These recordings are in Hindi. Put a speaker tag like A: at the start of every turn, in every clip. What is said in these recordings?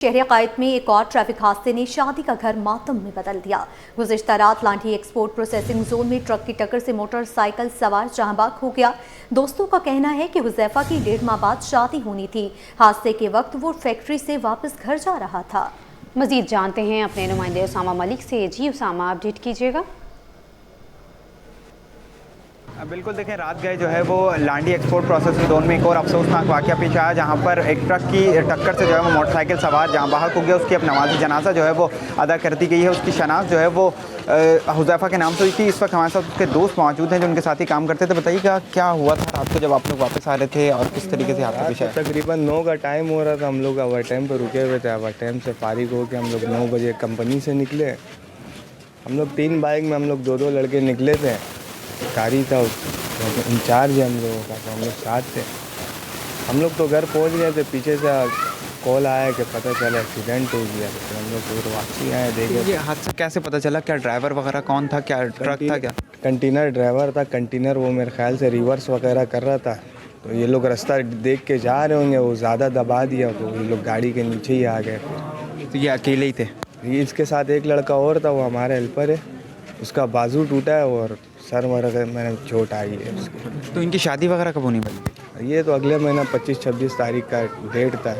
A: शहर कायद में एक और ट्रैफिक हादसे ने शादी का घर मातम में बदल दिया। गुज़िश्ता रात लांठी एक्सपोर्ट प्रोसेसिंग जोन में ट्रक की टक्कर से मोटरसाइकिल सवार जहांबाग हो गया। दोस्तों का कहना है कि हुज़ैफा की 1.5 माह बाद शादी होनी थी। हादसे के वक्त वो फैक्ट्री से वापस घर जा रहा था।
B: मजीद जानते हैं अपने नुमाइंदे उसामा मलिक से। जी उसामा, अपडेट कीजिएगा।
C: बिल्कुल, देखें, रात गए जो है वो लांडी एक्सपोर्ट प्रोसेसिंग जोन में एक और अफसोसनाक वाक़या पेश आया, जहाँ पर एक ट्रक की टक्कर से जो है वो मोटरसाइकिल सवार जहाँ बाहर हो गया। उसकी अब नमाज़ जनाजा जो है वो अदा कर दी गई है। उसकी शनाख्त जो है वो हुज़ैफा के नाम से हुई थी। इस वक्त हमारे साथ उसके दोस्त मौजूद हैं जो उनके साथ ही काम करते थे। बताइएगा क्या हुआ था रात को जब आप लोग वापस आ रहे थे और किस तरीके से हादसा पेश आया?
D: तकरीबन 9 का टाइम हो रहा था। हम लोग ओवर टाइम पर रुके हुए थे। ओवर टाइम से फारिग होकर हम लोग 9 बजे कंपनी से निकले। हम लोग 3 बाइक में हम लोग 2 लड़के निकले थे। गाड़ी था इंचार्ज है हम लोगों का, तो हम लोग साथ थे। हम लोग तो घर पहुंच गए थे। पीछे से कॉल आया कि पता चला एक्सीडेंट हो गया। तो हम लोग फिर वापसी आए, देखे।
C: ये हादसा कैसे पता चला? क्या ड्राइवर वगैरह कौन था? क्या ट्रक था? क्या
D: कंटेनर ड्राइवर था। कंटेनर वो मेरे ख्याल से रिवर्स वगैरह कर रहा था, तो ये लोग रास्ता देख के जा रहे होंगे, वो ज़्यादा दबा दिया तो ये लोग गाड़ी के नीचे ही आ गए।
C: तो ये अकेले ही थे?
D: ये इसके साथ एक लड़का और था, वो हमारा हेल्पर है। उसका बाजू टूटा है और सर मैंने चोट आई है उसकी।
C: तो इनकी शादी वगैरह कब होने वाली?
D: ये तो अगले महीना 25-26 तारीख का डेट था।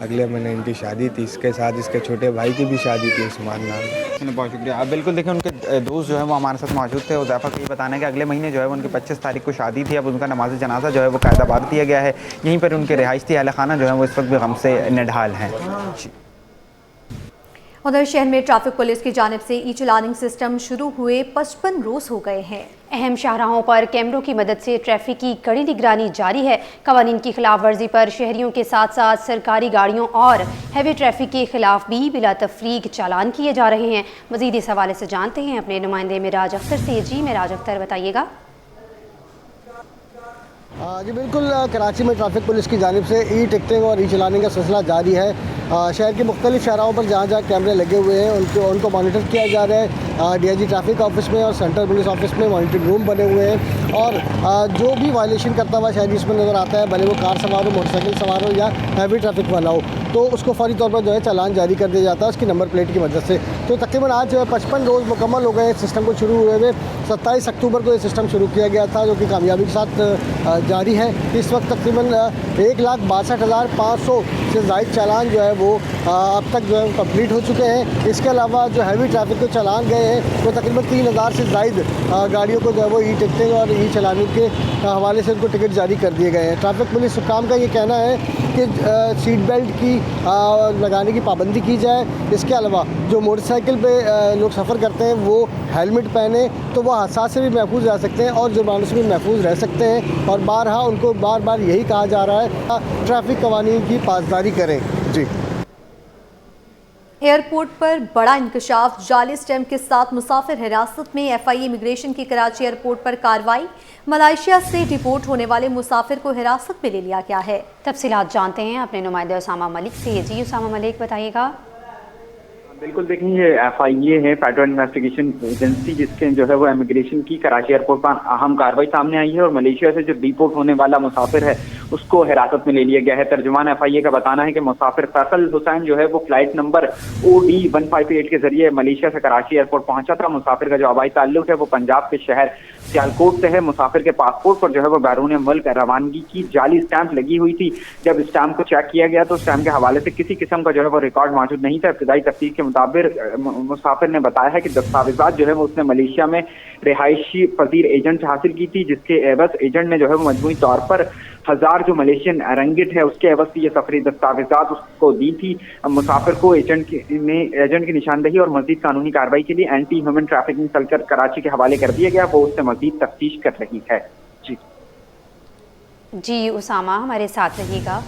D: अगले महीने इनकी शादी थी। इसके साथ इसके छोटे भाई की भी शादी थी, उस्मान नाम।
C: बहुत शुक्रिया। अब बिल्कुल देखिए, उनके दोस्त जो है वो हमारे साथ मौजूद थे। हुज़ैफा को ये बताना है कि अगले महीने जो है उनकी 25 तारीख को शादी थी। अब उनका नमाज जनाजा जो है वो कायदा बार दिया गया है। यहीं पर उनके रिहाइश थी। अहल खाना जो है वो इस वक्त भी गम से निढाल हैं।
A: उधर शहर में ट्रैफिक पुलिस की जानिब से ई चलानिंग सिस्टम शुरू हुए 55 रोज हो गए हैं।
B: अहम शाहराहों पर कैमरों की मदद से ट्रैफिक की कड़ी निगरानी जारी है। कवानीन की खिलाफ वर्जी पर शहरियों के साथ साथ सरकारी गाड़ियों और हैवी ट्रैफिक के खिलाफ भी बिला तफरीक चालान किए जा रहे हैं। मजीद इस हवाले से जानते हैं अपने नुमाइंदे मेराज अख्तर से। जी मेराज अख्तर, बताइएगा।
E: जी बिल्कुल, कराची में ट्रैफिक पुलिस की जानिब से ई टिकटिंग और ई चलाने का सिलसिला जारी है। शहर के मुख्तलिफ शहरों पर जहाँ जहाँ कैमरे लगे हुए हैं उनको मॉनिटर किया जा रहा है। DIG ट्रैफिक ऑफिस में और सेंट्रल पुलिस ऑफिस में मॉनिटरिंग रूम बने हुए हैं और जो भी वायलेशन करता हुआ शहरी इसमें नज़र आता है, भले वो कार सवार हो, मोटरसाइकिल सवार हो या हैवी ट्रैफिक वाला हो, तो उसको फौरी तौर पर जो है चालान जारी कर दिया जाता है उसकी नंबर प्लेट की मदद से। तो तकरीबन आज जो है 55 रोज़ मुकम्मल हो गए सिस्टम को शुरू हुए हुए। 27 अक्टूबर को ये सिस्टम शुरू किया गया था, जो कि कामयाबी के साथ जारी है। इस वक्त तकरीबन 1,62,500 से ज़ायद चालान जो है वो अब तक जो है कंप्लीट हो चुके हैं। इसके अलावा जो हैवी ट्रैफिक को चालान गए हैं वो तकरीबन 3,000 से ज़ायद गाड़ियों को जो है वो ई टिकटिंग और ई चलाने के हवाले से उनको टिकट जारी कर दिए गए हैं। ट्रैफिक पुलिस हुक्काम का ये कहना है कि सीट बेल्ट की लगाने की पाबंदी की जाए। इसके अलावा जो मोटरसाइकिल पे लोग सफ़र करते हैं वो हेलमेट पहने तो वो हादसा से भी महफूज रह सकते हैं और जुर्मानों से भी महफूज रह सकते हैं। और बारहा उनको बार बार यही कहा जा रहा है ट्रैफिक कवानीन की पासदारी करें। जी।
A: एयरपोर्ट पर बड़ा इंकशाफ, जाली स्टैम्प के साथ मुसाफिर हिरासत में। FIA इमिग्रेशन की कराची एयरपोर्ट पर कार्रवाई। मलाइशिया से डिपोर्ट होने वाले मुसाफिर को हिरासत में ले लिया गया है।
B: तफसीलात जानते हैं अपने नुमाइंदे उसामा मलिक से। जी उसामा मलिक, बताइएगा।
F: बिल्कुल, देखिए, ये FIA है, फेडरल इन्वेस्टिगेशन एजेंसी, जिसके जो है वो इमिग्रेशन की कराची एयरपोर्ट पर अहम कार्रवाई सामने आई है और मलेशिया से जो डिपोर्ट होने वाला मुसाफिर है उसको हिरासत में ले लिया गया है। तर्जुमान FIA का बताना है कि मुसाफिर फैसल हुसैन जो है वो फ्लाइट नंबर OD 158 के जरिए मलेशिया से कराची एयरपोर्ट पहुंचा था। मुसाफिर का जो आबाई ताल्लुक है वो पंजाब के शहर सियालकोट से है। मुसाफिर के पासपोर्ट पर जो है वो बैरून मुल्क रवानगी की जाली स्टैंप लगी हुई थी। जब स्टैंप को चेक किया गया तो स्टैंप के हवाले से किसी किस्म का जो है वो रिकॉर्ड मौजूद नहीं था। इब्तदाई तफ्तीश के मुताबिक मुसाफिर ने बताया है कि दस्तावेजात जो है वो उसने मलेशिया में रिहायशी पजीर एजेंट से हासिल की थी, जिसके एवज एजेंट ने जो है वो मजमूई तौर पर 1000 जो मलेशियन रंगिट है उसके एवज से ये सफरी दस्तावेजात उसको दी थी। मुसाफिर को एजेंट की निशानदेही और मजीद कानूनी कार्रवाई के लिए एंटी ह्यूमन ट्रैफिकिंग सेल कर कराची के हवाले कर दिया गया। वो उससे मजीद तफ्तीश कर रही है।
B: जी उसामा, हमारे साथ रहिएगा।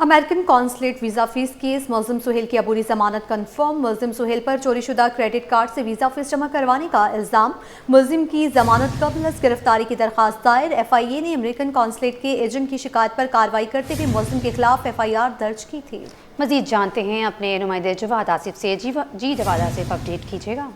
A: American consulate visa fees case मुल्ज़िम सुहेल की अबूरी जमानत कन्फर्म। मुल्ज़िम सुहेल पर चोरीशुदा क्रेडिट कार्ड से वीज़ा फीस जमा करवाने का इल्ज़ाम। मुल्ज़िम की जमानत कबल अज़ गिरफ्तारी की दरख्वास्त दायर। FIA ने अमेरिकन कॉन्सुलेट के एजेंट की शिकायत पर कार्रवाई करते हुए मुल्ज़िम के खिलाफ FIR दर्ज की थी।
B: मजीद जानते हैं अपने नुमाइंदे जवाद आसिफ से। जी जवाद आसिफ, अपडेट कीजिएगा।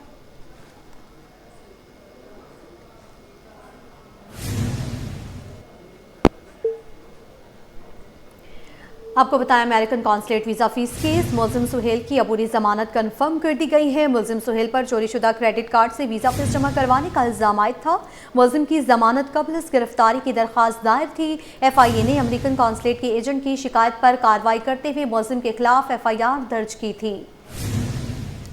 A: आपको बताएं, American consulate visa fees case मुल्ज़िम सुहेल की अबूरी जमानत कन्फर्म कर दी गई है। मुल्ज़िम सुहेल पर चोरीशुदा क्रेडिट कार्ड से वीज़ा फीस जमा करवाने का इल्ज़ाम आयद था। मुल्ज़िम की जमानत कबल अज़ गिरफ्तारी की दरख्वास्त दायर थी। FIA ने अमेरिकन कॉन्सुलेट के एजेंट की शिकायत पर कार्रवाई करते हुए मुल्ज़िम के खिलाफ FIR दर्ज की थी।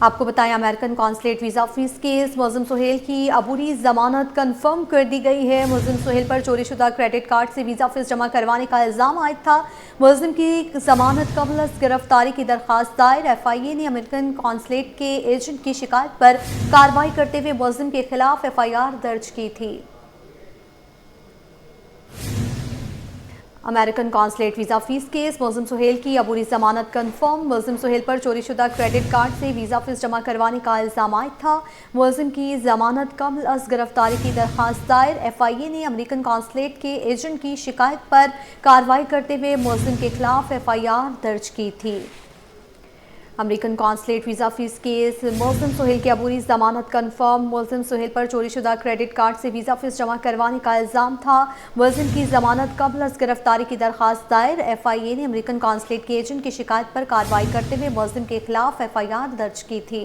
A: आपको बताएं, American consulate visa fees case मुल्ज़िम सुहेल की अबूरी जमानत कन्फर्म कर दी गई है। मुल्ज़िम सुहेल पर चोरीशुदा क्रेडिट कार्ड से वीज़ा फीस जमा करवाने का इल्ज़ाम आयद था। मुल्ज़िम की जमानत कबल अज़ गिरफ्तारी की दरख्वास्त दायर। FIA ने अमेरिकन कॉन्सुलेट के एजेंट की शिकायत पर कार्रवाई करते हुए मुल्ज़िम के खिलाफ FIR दर्ज की थी। American consulate visa fees case मुल्ज़िम सुहेल की अबूरी जमानत कन्फर्म। मुल्ज़िम सुहेल पर चोरीशुदा क्रेडिट कार्ड से वीज़ा फीस जमा करवाने का इल्ज़ाम आयद था। मुल्ज़िम की जमानत कबल अज़ गिरफ्तारी की दरख्वास्त दायर। FIA ने अमेरिकन कॉन्सुलेट के एजेंट की शिकायत पर कार्रवाई करते हुए मुल्ज़िम के खिलाफ FIR दर्ज की थी। American consulate visa fees case मुल्ज़िम सुहेल की अबूरी जमानत कन्फर्म। मुल्ज़िम सुहेल पर चोरीशुदा क्रेडिट कार्ड से वीज़ा फीस जमा करवाने का इल्ज़ाम था। मुल्ज़िम की जमानत कबल अज़ गिरफ्तारी की दरख्वास्त दायर। FIA ने अमेरिकन कॉन्सुलेट के एजेंट की शिकायत पर कार्रवाई करते हुए मुल्ज़िम के खिलाफ FIR दर्ज की थी।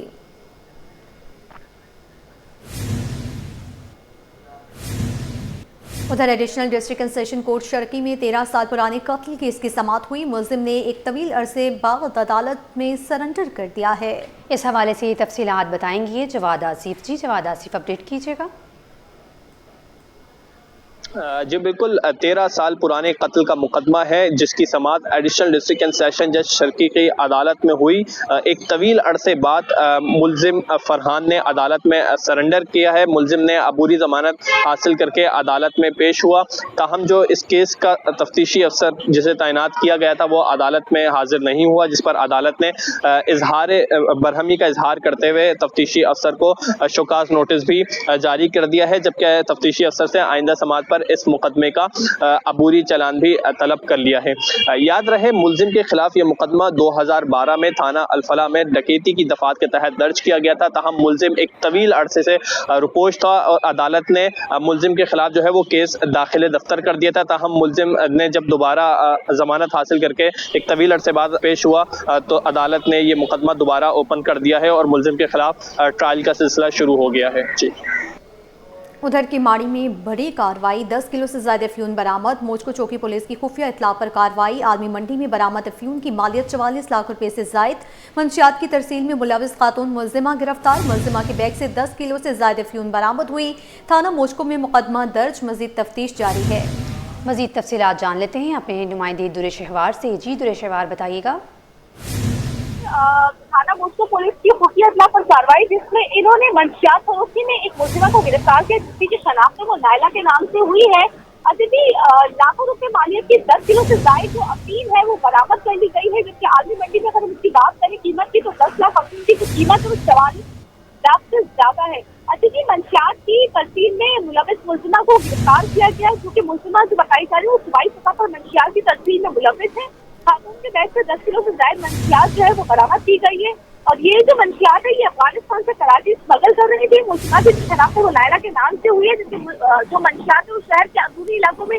A: उधर additional district and session court Sharki में 13 साल पुराने कत्ल केस की समाअत हुई। मुल्ज़िम ने एक तवील अरसे बाद अदालत में सरेंडर कर दिया है।
B: इस हवाले से तफसीलात बताएंगे जवाद आसिफ। जी जवाद आसिफ, अपडेट कीजिएगा।
G: जी बिल्कुल, 13 साल पुराने कत्ल का मुकदमा है जिसकी समाअत एडिशनल डिस्ट्रिक्ट एंड सेशन जज शर्की की अदालत में हुई। एक तवील अरसे बाद मुल्जिम फरहान ने अदालत में सरेंडर किया है। मुल्जिम ने अबूरी जमानत हासिल करके अदालत में पेश हुआ। ताहम जो इस केस का तफ्तीशी अफसर जिसे तैनात किया गया था वो अदालत में हाजिर नहीं हुआ, जिस पर अदालत ने इजहार बरहमी का इजहार करते हुए तफ्तीशी अफसर को शोकाज नोटिस भी जारी कर दिया है, जबकि तफ्तीशी अफसर से आइंदा समाअत पर इस मुकदमे का अबूरी चालान भी तलब कर लिया है। याद रहे, मुल्जिम के खिलाफ यह मुकदमा 2012 में थाना अल-फलाह में डकैती की दफात के तहत दर्ज किया गया था। ताहम मुल्जिम एक तवील अरसे से रुपोश था और अदालत ने मुल्जिम के खिलाफ जो है वो केस दाखिले दफ्तर कर दिया था। ताहम मुल्जिम ने जब दोबारा जमानत हासिल करके एक तवील अरसे बाद पेश हुआ तो अदालत ने ये मुकदमा दोबारा ओपन कर दिया है और मुल्जिम के खिलाफ ट्रायल का सिलसिला शुरू हो गया है। जी
A: उधर किमाड़ी में बड़ी कार्रवाई, 10 किलो से ज्यादा अफ्यून बरामद। मोजको चौकी पुलिस की खुफिया इत्तला पर कार्रवाई। आर्मी मंडी में बरामद अफ्यून की मालियत 44 लाख रुपए से जायद। मंशियात की तरसील में मुलविस खातून मुल्जिमा गिरफ्तार। मुल्जिमा के बैग से 10 किलो से ज्यादा अफ्यून बरामद हुई। थाना मोजको में मुकदमा दर्ज, मजीद तफ्तीश जारी है।
B: मजीद तफसीलात जान लेते हैं अपने नुमाइंदे दुरे शहवार से। जी दुरे शहवार, बताइएगा।
H: थाना मोस्को पुलिस की खुफिया इत्तला पर कार्रवाई, जिसमें इन्होंने मंशियात फरोख्ती में एक मुलजिमा को गिरफ्तार किया जिसकी शनाख्त वो नायला के नाम से हुई है। अभी लाखों रुपए मालियत की 10 किलो से ज्यादा जो अफीम है वो बरामद कर ली गई है, जबकि आर्मी मंडी में अगर हम इसकी बात करें कीमत की तो 10 लाख अफीम की कीमत 44 लाख से ज्यादा है। अतिथि मंशियात की तरसील में मुलविस मुलजिमा को गिरफ्तार किया गया, क्योंकि मुलजिमा जो बताई जा रही है वो सूबाई सतह पर मंशियात की तरसील में मुलविस है। खातून के बैग से 10 किलो से ज्यादा मंशियात जो है वो बरामद की गई है और ये जो मंशियात है ये अफगानिस्तान से कराची स्मगल कर रही थी। मुलजिमा की शनाख्त वो नायला के नाम से हुई है, जो मंशियात है उस शहर के अंदरूनी इलाकों में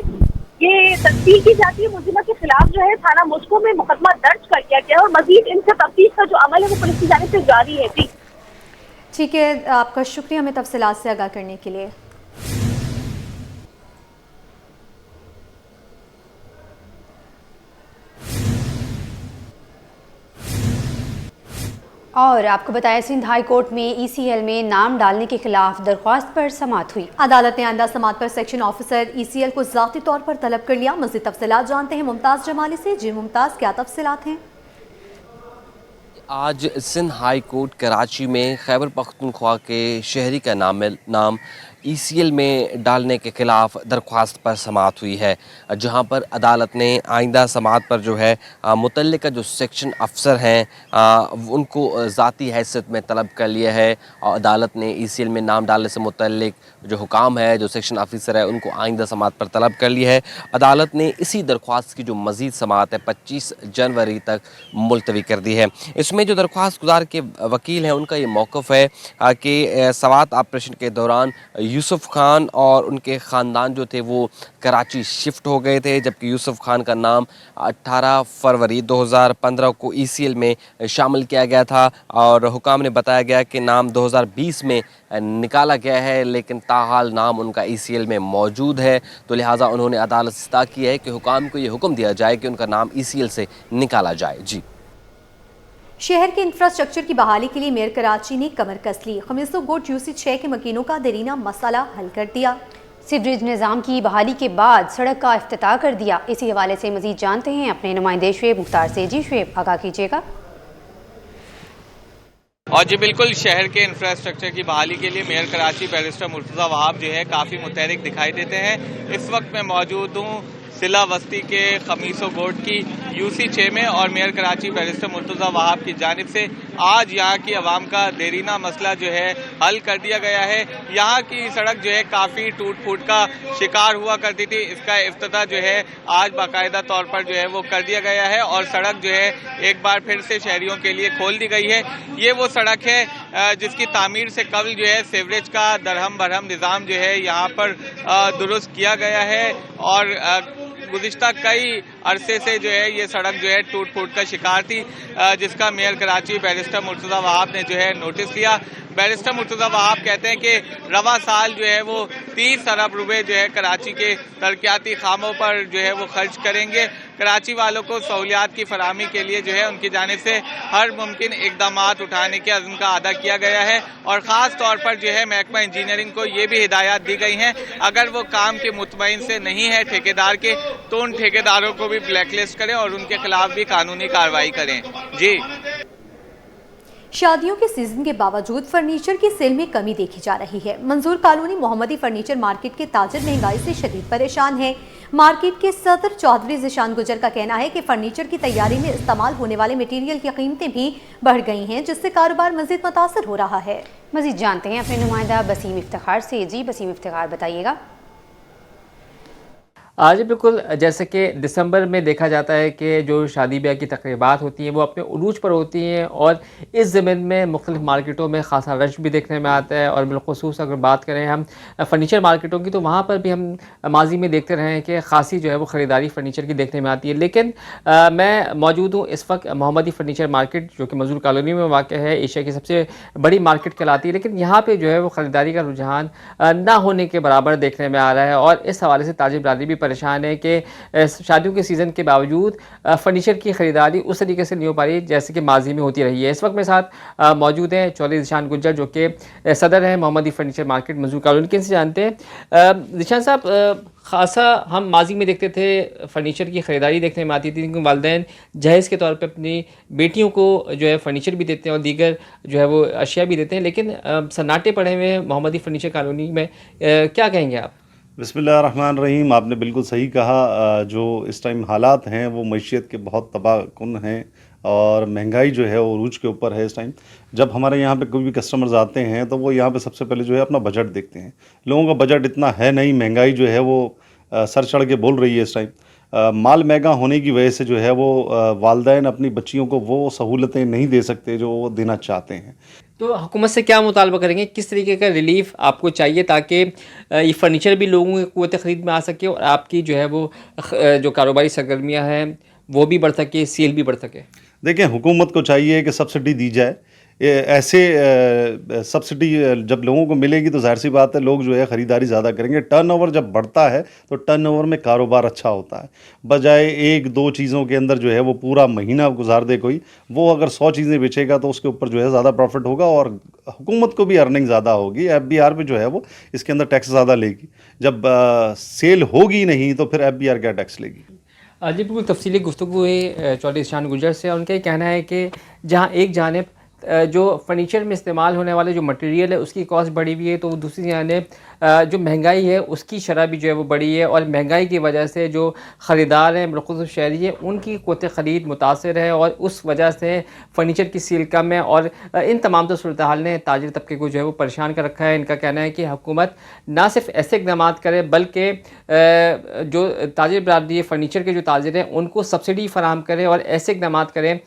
H: ये तस्दीक की जाती है। मुलजिमा के खिलाफ जो है थाना मुस्को में मुकदमा दर्ज कर दिया गया और मजीद इनसे तफ्तीश का जो अमल है वो पुलिस की जानिब से जारी है।
A: ठीक है, आपका शुक्रिया हमें तफसीलात से आगाह करने के लिए।
B: और आपको बताया, सिंध हाई कोर्ट में ECL में नाम डालने के खिलाफ दरख्वास्त पर समाअत हुई।
A: अदालत ने आइंदा समाअत पर सेक्शन ऑफिसर ECL को ज़ाती तौर पर तलब कर लिया। मज़ीद तफसीलात जानते हैं मुमताज़ जमाली से। जी मुमताज़, क्या तफसीलात हैं?
I: आज सिंध हाई कोर्ट कराची में खैबर पख्तूनख्वा के शहरी का नाम ECL में डालने के खिलाफ दरख्वास्त पर समाअत हुई है, जहां पर अदालत ने आइंदा समाअत पर जो है मुतल्लिका जो सेक्शन अफसर हैं उनको ज़ाती हैसियत में तलब कर लिया है। और अदालत ने ECL में नाम डालने से मुतल्लिक जो हुकाम है, जो सेक्शन ऑफिसर है, उनको आइंदा समाअत पर तलब कर लिया है। अदालत ने इसी दरख्वास्त की जो मज़ीद समाअत है 25 जनवरी तक मुलतवी कर दी है। इसमें जो दरख्वास्त गुजार के वकील हैं उनका ये मौक़िफ़ है कि सवात ऑपरेशन के दौरान यूसुफ खान और उनके ख़ानदान जो थे वो कराची शिफ्ट हो गए थे, जबकि यूसुफ खान का नाम 18 फरवरी 2015 को ECL में शामिल किया गया था और हुकाम ने बताया गया कि नाम 2020 में निकाला गया है, लेकिन ताहाल नाम उनका ECL में मौजूद है। तो लिहाजा उन्होंने अदालत से इस्तदा की है कि हुकाम को ये हुक्म दिया जाए कि उनका नाम ECL से निकाला जाए। जी,
A: शहर के इंफ्रास्ट्रक्चर की बहाली के लिए मेयर कराची ने कमर कस ली। खमीसो गोट UC 6 के मकीनों का देरीना मसला हल कर दिया।
B: सीवरेज निज़ाम की बहाली के बाद सड़क का इफ्तिताह कर दिया। इसी हवाले से मजीद जानते हैं अपने नुमाइंदे शुएब मुख्तार से। जी शुएब, आगाह कीजिएगा।
J: और जी बिल्कुल, शहर के इंफ्रास्ट्रक्चर की बहाली के लिए मेयर कराची बैरिस्टर मुर्तज़ा वहाब जो है काफ़ी मुतहरिक दिखाई देते हैं। इस वक्त मैं मौजूद हूँ सिला बस्ती के खमीसो गोट की UC 6 में और मेयर कराची बैरिस्टर मुर्तज़ा वहाब की जानिब से आज यहाँ की आवाम का देरीना मसला जो है हल कर दिया गया है। यहाँ की सड़क जो है काफ़ी टूट फूट का शिकार हुआ करती थी, इसका इफ्तिताह जो है आज बाकायदा तौर पर जो है वो कर दिया गया है और सड़क जो है एक बार फिर से शहरियों के लिए खोल दी गई है। ये वो सड़क है जिसकी तामीर से कबल जो है सीवरेज का दरहम बरहम निज़ाम जो है यहाँ पर दुरुस्त किया गया है और गुज़िश्ता कई अरसे से जो है ये सड़क जो है टूट फूट का शिकार थी, जिसका मेयर कराची बैरिस्टर मुर्तज़ा वहाब ने जो है नोटिस लिया। बैरिस्टर मुर्तज़ा वहाब कहते हैं कि रवा साल जो है वो 30 अरब रुपए जो है कराची के तरक्याती खामों पर जो है वो खर्च करेंगे। कराची वालों को सहूलियात की फराहमी के लिए जो है उनकी जानिब से हर मुमकिन इक़दामात उठाने के अज़्म का अदा किया गया है और ख़ास तौर पर जो है महकमा इंजीनियरिंग को ये भी हिदायत दी गई हैं अगर वो काम के मुतमईन से नहीं है ठेकेदार के तो उन ठेकेदारों को भी ब्लैकलिस्ट करें और उनके खिलाफ भी कानूनी कार्रवाई करें। जी,
A: शादियों के सीजन के बावजूद फर्नीचर की सेल में कमी देखी जा रही है। मंजूर कॉलोनी मोहम्मदी फर्नीचर मार्केट के ताजर महंगाई से शदीद परेशान हैं। मार्केट के सदर चौधरी ज़िशान गुजर का कहना है कि फर्नीचर की तैयारी में इस्तेमाल होने वाले मटीरियल की कीमतें भी बढ़ गई हैं, जिससे कारोबार मजीद मुतासर हो रहा है।
B: मजीद जानते हैं अपने नुमाइंदा बसीम इफ्तिखार से। जी बसीम इफ्तिखार, बताइएगा।
K: आज बिल्कुल जैसे कि दिसंबर में देखा जाता है कि जो शादी ब्याह की तकरीबात होती हैं वो अपने उरूज पर होती हैं और इस ज़मीन में मुख्तलिफ़ मार्केटों में ख़ासा रश भी देखने में आता है और बिलख़ुसूस अगर बात करें हम फ़र्नीचर मार्केटों की तो वहाँ पर भी हम माजी में देखते रहे हैं कि ख़ासी जो है वो ख़रीदारी फ़र्नीचर की देखने में आती है। लेकिन मैं मौजूद हूँ इस वक्त मोहम्मदी फ़र्नीचर मार्केट जो कि मंजूर कॉलोनी में वाक़ है, एशिया की सबसे बड़ी मार्केट कहलाती है, लेकिन यहाँ पर जो है वो ख़रीदारी का रुझान ना होने के बराबर देखने में आ रहा है और इस हवाले से ताजिर बरादरी भी परेशान है कि शादियों के सीज़न के बावजूद फर्नीचर की ख़रीदारी उस तरीके से नहीं हो पा रही जैसे कि माजी में होती रही है। इस वक्त मेरे साथ मौजूद हैं चौधरी ज़िशान गुज्जर जो कि सदर हैं मोहम्मदी फर्नीचर मार्केट मंजूर कॉलोनी के। इनसे जानते हैं ज़िशान साहब, ख़ासा हम माजी में देखते थे फ़र्नीचर की ख़रीदारी देखने में आती थी क्योंकि वालिदैन जहेज़ के तौर पर अपनी बेटियों को जो है फ़र्नीचर भी देते हैं और दीगर जो है वो अशिया भी देते हैं, लेकिन सन्नाटे पड़े हुए हैं मोहम्मदी फर्नीचर कॉलोनी में, क्या कहेंगे आप?
L: बिस्मिल्लाहिर्रहमानिर्रहीम, आपने बिल्कुल सही कहा। जो इस टाइम हालात हैं वो मईशत के बहुत तबाहकुन हैं और महंगाई जो है वो उरूज के ऊपर है इस टाइम। जब हमारे यहाँ पे कोई भी कस्टमर्स आते हैं तो वो यहाँ पे सबसे पहले जो है अपना बजट देखते हैं। लोगों का बजट इतना है नहीं, महंगाई जो है वो सर चढ़ के बोल रही है इस टाइम। माल महंगा होने की वजह से जो है वो वालिदैन अपनी बच्चियों को वो सहूलतें नहीं दे सकते जो वो देना चाहते हैं।
K: तो हुकूमत से क्या मुतालबा करेंगे, किस तरीके का रिलीफ आपको चाहिए ताकि ये फ़र्नीचर भी लोगों की क़ुव्वत ख़रीद में आ सके और आपकी जो है वो जो कारोबारी सरगर्मियाँ हैं वो भी बढ़ सके, सेल भी बढ़ सके?
L: देखिए, हुकूमत को चाहिए कि सब्सिडी दी जाए। ऐसे सब्सिडी जब लोगों को मिलेगी तो जाहिर सी बात है लोग जो है ख़रीदारी ज़्यादा करेंगे। टर्नओवर जब बढ़ता है तो टर्नओवर में कारोबार अच्छा होता है, बजाय एक दो चीज़ों के अंदर जो है वो पूरा महीना गुजार दे कोई, वो अगर 100 चीज़ें बेचेगा तो उसके ऊपर जो है ज़्यादा प्रॉफिट होगा और हुकूमत को भी अर्निंग ज़्यादा होगी। FBR पे जो है वो इसके अंदर टैक्स ज़्यादा लेगी। जब सेल होगी नहीं तो फिर FBR क्या टैक्स लेगी?
K: जी बिल्कुल तफसीली गुफ्तगू हुई चौधरी ज़िशान गुज्जर से। उनका ये कहना है कि जहाँ एक जानिब जो फर्नीचर में इस्तेमाल होने वाले जो मटेरियल है उसकी कॉस्ट बढ़ी हुई है तो दूसरी जानिब जो महंगाई है उसकी शरह भी जो है वो बढ़ी है, और महंगाई की वजह से जो ख़रीदार हैं बिलखुसूस शहरी है उनकी क़ुव्वत ख़रीद मुतासर है, और उस वजह से फ़र्नीचर की सेल कम है। और इन तमाम सूरत हाल ने ताजिर तबके को जो है वो परेशान कर रखा है। इनका कहना है कि हुकूमत ना सिर्फ ऐसे इक़दाम करे बल्कि जो ताजिर बरादरी है, फ़र्नीचर के जो ताजिर हैं उनको सब्सिडी फराहम करे और ऐसे इक़दाम करें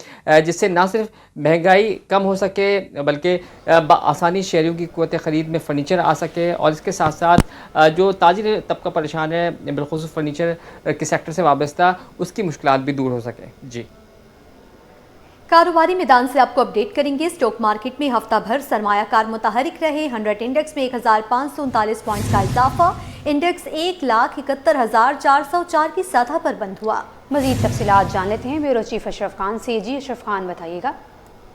K: जिससे ना सिर्फ महंगाई कम हो सके बल्कि आसानी शहरियों की क़ुव्वत ख़रीद में फ़र्नीचर आ सके, और इसके साथ साथ जो ताजिर तबका परेशान है बिलखुसूस फ़र्नीचर के सेक्टर से वाबस्ता उसकी मुश्किलात भी दूर हो सके। जी,
A: कारोबारी मैदान से आपको अपडेट करेंगे। स्टॉक मार्केट में हफ्ता भर सरमायाकार मुतहरिक रहे। 100 इंडेक्स में 1539 पॉइंट्स का इजाफा। इंडेक्स 1,71,404 की सतह पर बंद हुआ।
B: मज़ीद तफसीलात जान लेते हैं ब्यूरो चीफ अशरफ खान से। जी अशरफ खान, बताइएगा।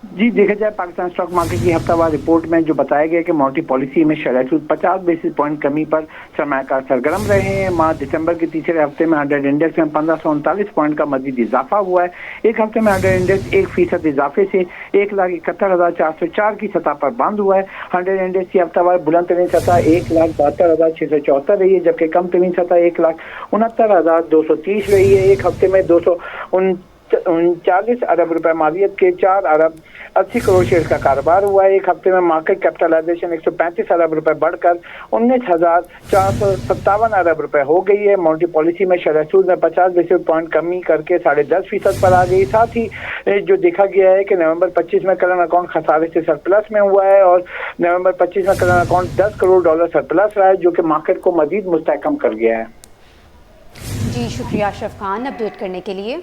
F: जी, देखा जाए पाकिस्तान स्टॉक मार्केट की हफ्तावार रिपोर्ट में जो बताया गया कि मॉनेटरी पॉलिसी में शरह सूद 50 बेसिस पॉइंट कमी पर सरमायाकार सरगर्म रहे हैं। माह दिसंबर के तीसरे हफ्ते में 100 इंडेक्स में 1539 पॉइंट का मजीद इजाफा हुआ है। एक हफ्ते में 100 इंडेक्स 1% इजाफे से 1,71,404 की सतह पर बंद हुआ है। 100 इंडेक्स की हफ्तावार बुलंद तरीन सतह 1,72,674 रही है, जबकि कम तरीन सतह 1,69,230 रही है। एक हफ्ते में 239 अरब रुपए मालियत के 4 अरब 80 करोड़ शेयर का कारोबार हुआ है। एक हफ्ते में मार्केट कैपिटलाइजेशन 135 अरब रुपए बढ़कर 19,457 अरब रुपए हो गई है। मॉनेटरी पॉलिसी में शरह सूद में 50 बेसिस पॉइंट कमी करके 10.5% पर आ गई। साथ ही जो देखा गया है कि नवंबर 25 में करंट अकाउंट खसारे से सरप्लस में हुआ है, और नवंबर 25 में करंट अकाउंट $10 करोड़ सरप्लस रहा है, जो कि मार्केट को मजीद मुस्तहकम कर गया है।
B: जी शुक्रिया अशरफ खान अपडेट करने के लिए।